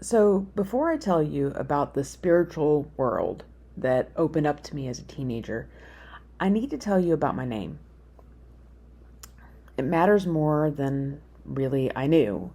So, before I tell you about the spiritual world that opened up to me as a teenager, I need to tell you about my name. It matters more than really I knew.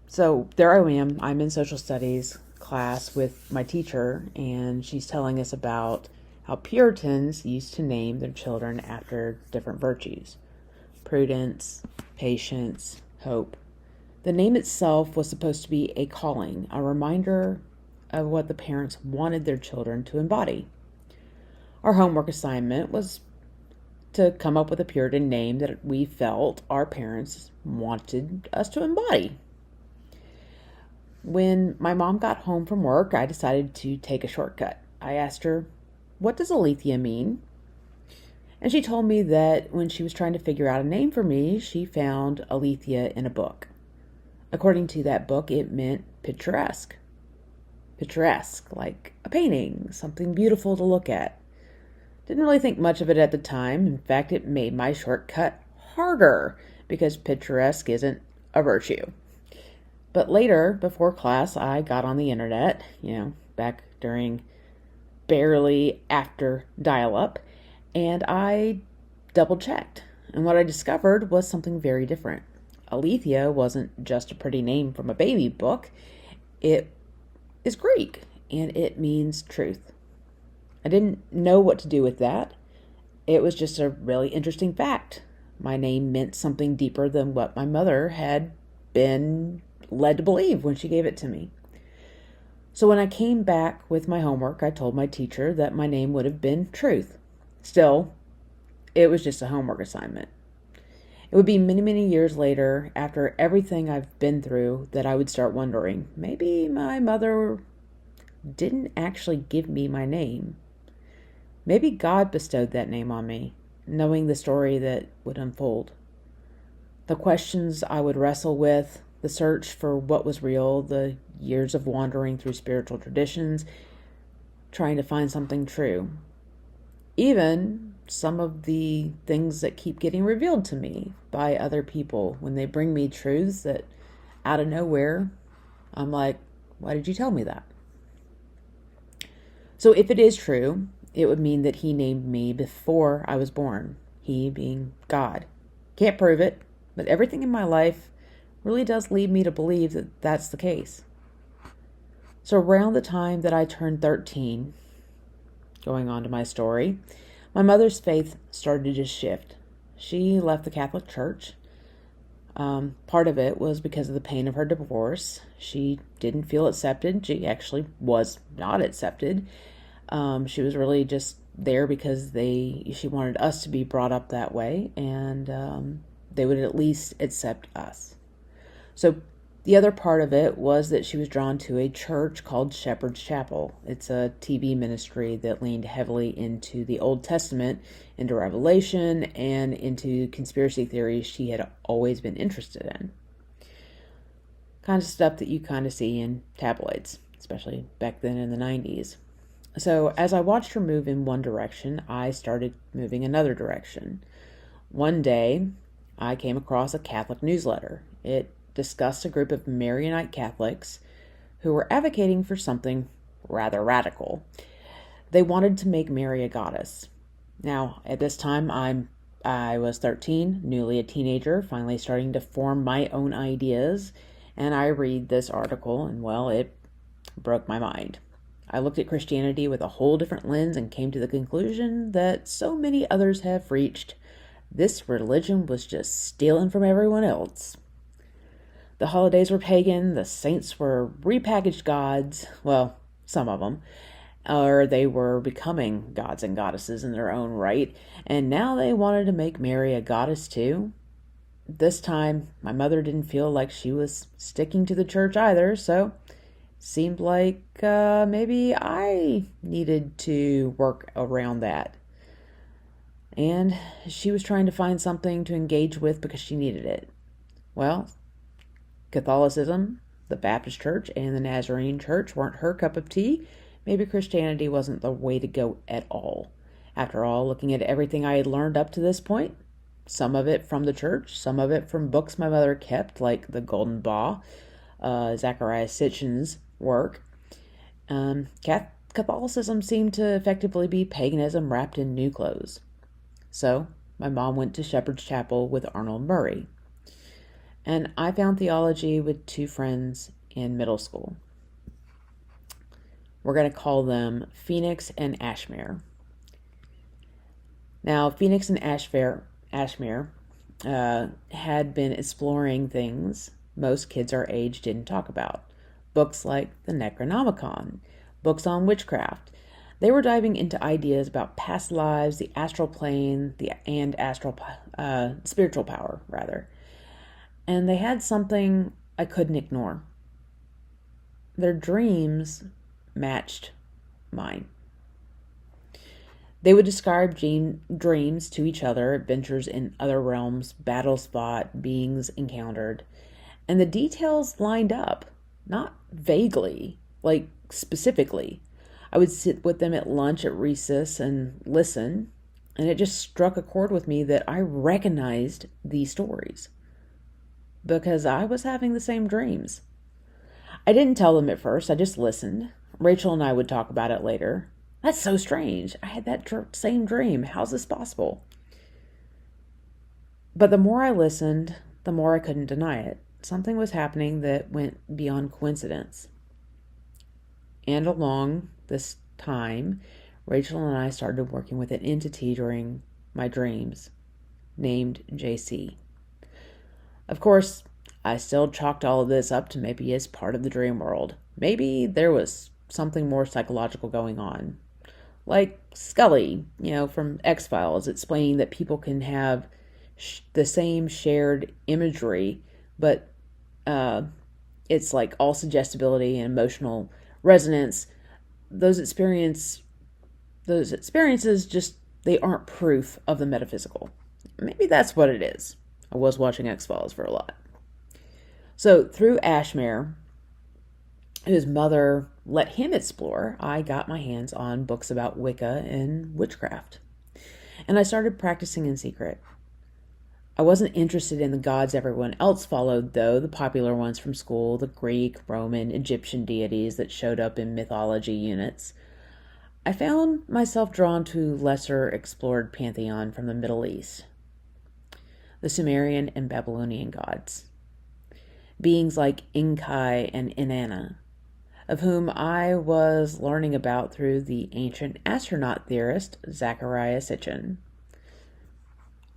So, there I am. I'm in social studies class with my teacher, and she's telling us about how Puritans used to name their children after different virtues: prudence, patience, hope. The name itself was supposed to be a calling, a reminder of what the parents wanted their children to embody. Our homework assignment was to come up with a Puritan name that we felt our parents wanted us to embody. When my mom got home from work, I decided to take a shortcut. I asked her, "What does Alethea mean?" And she told me that when she was trying to figure out a name for me, she found Alethea in a book. According to that book, it meant picturesque. Picturesque, like a painting, something beautiful to look at. Didn't really think much of it at the time. In fact, it made my shortcut harder because picturesque isn't a virtue. But later, before class, I got on the internet, back during barely after dial up, and I double checked. And what I discovered was something very different. Alethea wasn't just a pretty name from a baby book. It is Greek, and it means truth. I didn't know what to do with that. It was just a really interesting fact. My name meant something deeper than what my mother had been led to believe when she gave it to me. So when I came back with my homework, I told my teacher that my name would have been Truth. Still, it was just a homework assignment. It would be many, many years later, after everything I've been through, that I would start wondering, maybe my mother didn't actually give me my name. Maybe God bestowed that name on me, knowing the story that would unfold. The questions I would wrestle with, the search for what was real, the years of wandering through spiritual traditions, trying to find something true. Even some of the things that keep getting revealed to me by other people when they bring me truths that out of nowhere, I'm like, why did you tell me that? So if it is true, it would mean that he named me before I was born, he being God. Can't prove it, but everything in my life really does lead me to believe that that's the case. So around the time that I turned 13, going on to my story, my mother's faith started to shift. She left the Catholic Church. Part of it was because of the pain of her divorce. She didn't feel accepted. She actually was not accepted. She was really just there because she wanted us to be brought up that way, and they would at least accept us. So the other part of it was that she was drawn to a church called Shepherd's Chapel. It's a TV ministry that leaned heavily into the Old Testament, into Revelation, and into conspiracy theories she had always been interested in. Kind of stuff that you kind of see in tabloids, especially back then in the 90s. So as I watched her move in one direction, I started moving another direction. One day, I came across a Catholic newsletter. It discussed a group of Maronite Catholics who were advocating for something rather radical. They wanted to make Mary a goddess. Now, at this time, I was 13, newly a teenager, finally starting to form my own ideas, and I read this article, and well, it broke my mind. I looked at Christianity with a whole different lens and came to the conclusion that so many others have reached. This religion was just stealing from everyone else. The holidays were pagan, the saints were repackaged gods, well, some of them, or they were becoming gods and goddesses in their own right, and now they wanted to make Mary a goddess too. This time, my mother didn't feel like she was sticking to the church either, so seemed like maybe I needed to work around that. And she was trying to find something to engage with because she needed it. Well, Catholicism, the Baptist Church, and the Nazarene Church weren't her cup of tea. Maybe Christianity wasn't the way to go at all. After all, looking at everything I had learned up to this point, some of it from the church, some of it from books my mother kept, like the Golden Bough, Zachariah Sitchin's work, Catholicism seemed to effectively be paganism wrapped in new clothes. So my mom went to Shepherd's Chapel with Arnold Murray. And I found theology with two friends in middle school. We're going to call them Phoenix and Ashmere. Now, Phoenix and Ashmere had been exploring things most kids our age didn't talk about. Books like the Necronomicon, books on witchcraft. They were diving into ideas about past lives, the astral plane, and spiritual power, rather. And they had something I couldn't ignore. Their dreams matched mine. They would describe dreams to each other, adventures in other realms, battles fought, beings encountered, and the details lined up, not vaguely, like specifically. I would sit with them at lunch at recess and listen, and it just struck a chord with me that I recognized these stories because I was having the same dreams. I didn't tell them at first, I just listened. Rachel and I would talk about it later. That's so strange. I had that same dream. How's this possible? But the more I listened, the more I couldn't deny it. Something was happening that went beyond coincidence. And along this time, Rachel and I started working with an entity during my dreams named JC. Of course, I still chalked all of this up to maybe as part of the dream world. Maybe there was something more psychological going on. Like Scully, from X-Files, explaining that people can have the same shared imagery, but it's like all suggestibility and emotional resonance. Those experiences just, they aren't proof of the metaphysical. Maybe that's what it is. I was watching X-Files for a lot. So through Ashmere, whose mother let him explore, I got my hands on books about Wicca and witchcraft. And I started practicing in secret. I wasn't interested in the gods everyone else followed, though, the popular ones from school, the Greek, Roman, Egyptian deities that showed up in mythology units. I found myself drawn to lesser explored pantheon from the Middle East. The Sumerian and Babylonian gods. Beings like Enki and Inanna, of whom I was learning about through the ancient astronaut theorist Zachariah Sitchin.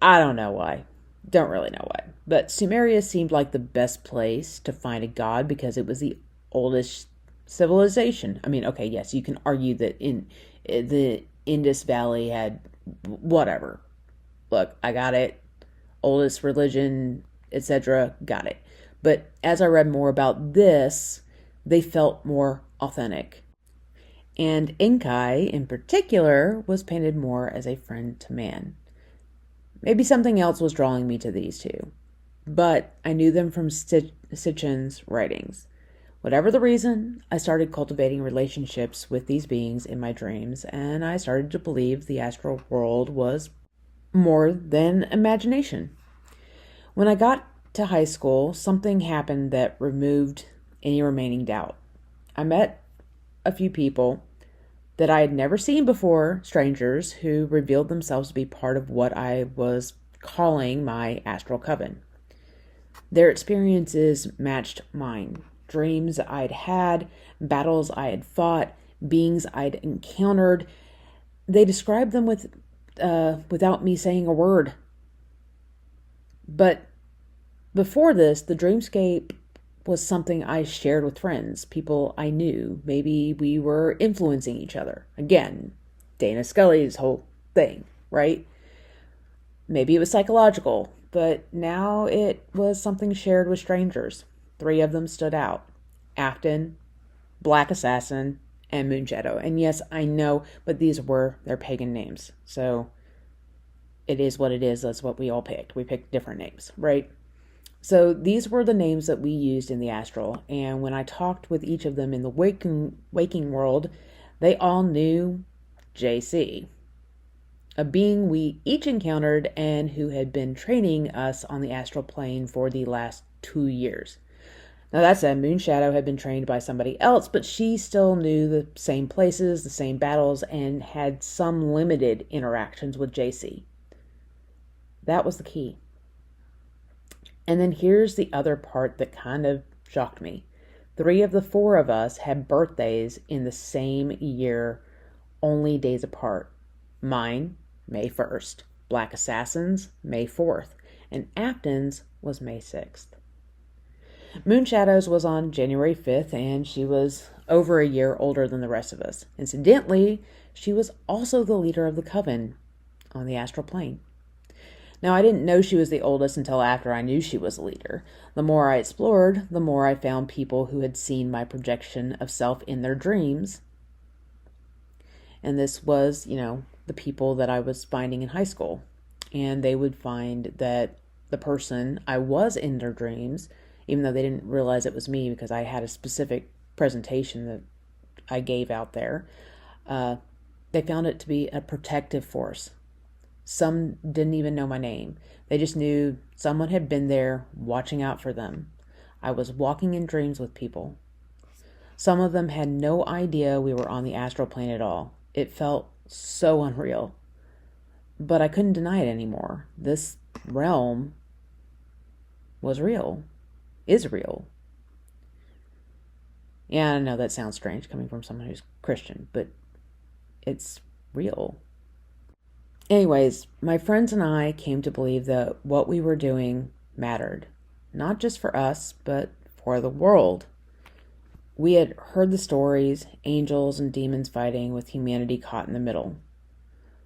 I don't know why. Don't really know why. But Sumeria seemed like the best place to find a god because it was the oldest civilization. I mean, okay, yes, you can argue that in the Indus Valley had whatever. Look, I got it. Oldest religion, etc. Got it. But as I read more about this, they felt more authentic. And Enki, in particular, was painted more as a friend to man. Maybe something else was drawing me to these two, but I knew them from Sitchin's writings. Whatever the reason, I started cultivating relationships with these beings in my dreams, and I started to believe the astral world was more than imagination. When I got to high school, something happened that removed any remaining doubt. I met a few people that I had never seen before, strangers who revealed themselves to be part of what I was calling my astral coven. Their experiences matched mine. Dreams I'd had, battles I had fought, beings I'd encountered. They described them without me saying a word. But before this, the dreamscape was something I shared with friends, people I knew. Maybe we were influencing each other. Again, Dana Scully's whole thing, right? Maybe it was psychological, but now it was something shared with strangers. 3 of them stood out. Afton, Black Assassin, and Moonjetto. And yes, I know, but these were their pagan names. So it is what it is. That's what we all picked. We picked different names, right? So these were the names that we used in the astral, and when I talked with each of them in the waking world, they all knew JC, a being we each encountered and who had been training us on the astral plane for the last 2 years. Now, that said, Moonshadow had been trained by somebody else, but she still knew the same places, the same battles, and had some limited interactions with JC. That was the key. And then here's the other part that kind of shocked me. 3 of the 4 of us had birthdays in the same year, only days apart. Mine, May 1st. Black Assassin's, May 4th. And Afton's was May 6th. Moonshadow's was on January 5th, and she was over a year older than the rest of us. Incidentally, she was also the leader of the coven on the astral plane. Now, I didn't know she was the oldest until after I knew she was a leader. The more I explored, the more I found people who had seen my projection of self in their dreams. And this was, the people that I was finding in high school. And they would find that the person I was in their dreams, even though they didn't realize it was me because I had a specific presentation that I gave out there, they found it to be a protective force. Some didn't even know my name. They just knew someone had been there watching out for them. I was walking in dreams with people. Some of them had no idea we were on the astral plane at all. It felt so unreal. But I couldn't deny it anymore. This realm was real. Is real. Yeah, I know that sounds strange coming from someone who's Christian, but it's real. Anyways, my friends and I came to believe that what we were doing mattered, not just for us, but for the world. We had heard the stories, angels and demons fighting with humanity caught in the middle.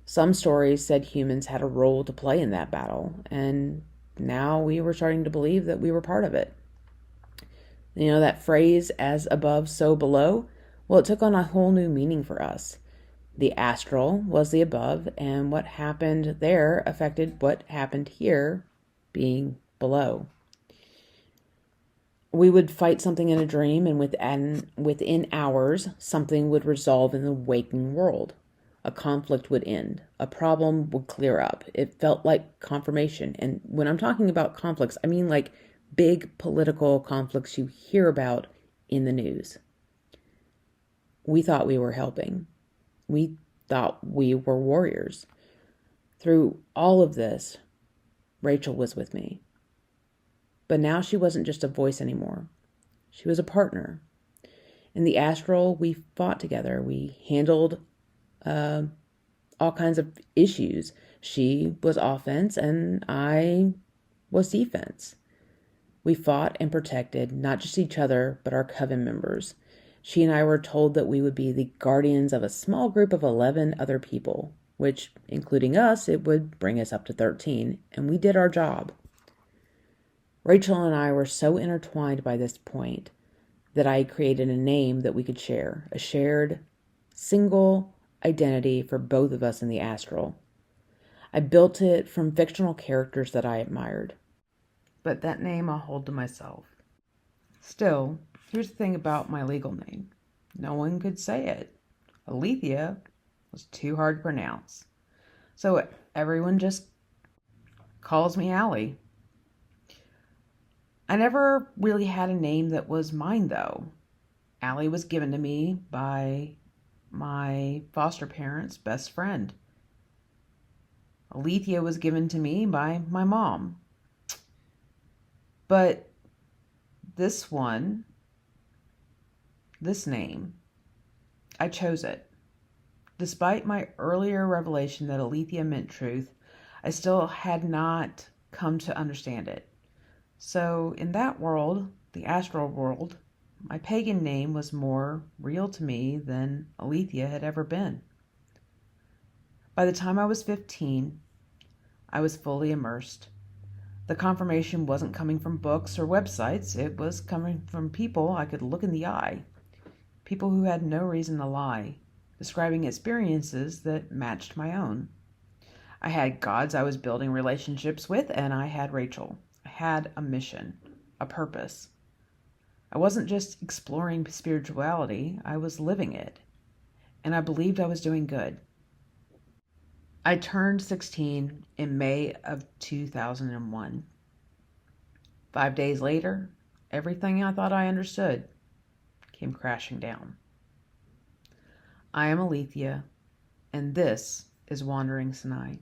Some stories said humans had a role to play in that battle, and now we were starting to believe that we were part of it. That phrase, as above, so below, well, it took on a whole new meaning for us. The astral was the above, and what happened there affected what happened here, being below. We would fight something in a dream, and within hours, something would resolve in the waking world. A conflict would end. A problem would clear up. It felt like confirmation. And when I'm talking about conflicts, I mean like big political conflicts you hear about in the news. We thought we were helping. We thought we were warriors. Through all of this, Rachel was with me. But now she wasn't just a voice anymore. She was a partner. In the astral, we fought together. We handled all kinds of issues. She was offense and I was defense. We fought and protected not just each other, but our coven members. She and I were told that we would be the guardians of a small group of 11 other people, which, including us, it would bring us up to 13, and we did our job. Rachel and I were so intertwined by this point that I created a name that we could share, a shared, single identity for both of us in the astral. I built it from fictional characters that I admired. But that name I'll hold to myself. Still, here's the thing about my legal name. No one could say it. Alethea was too hard to pronounce. So everyone just calls me Allie. I never really had a name that was mine, though. Allie was given to me by my foster parents' best friend. Alethea was given to me by my mom. But this name, I chose it. Despite my earlier revelation that Alethea meant truth, I still had not come to understand it. So in that world, the astral world, my pagan name was more real to me than Alethea had ever been. By the time I was 15, I was fully immersed. The confirmation wasn't coming from books or websites. It was coming from people I could look in the eye. People who had no reason to lie, describing experiences that matched my own. I had gods I was building relationships with, and I had Rachel. I had a mission, a purpose. I wasn't just exploring spirituality, I was living it. And I believed I was doing good. I turned 16 in May of 2001. 5 days later, everything I thought I understood came crashing down. I am Alethea, and this is Wandering Sinai.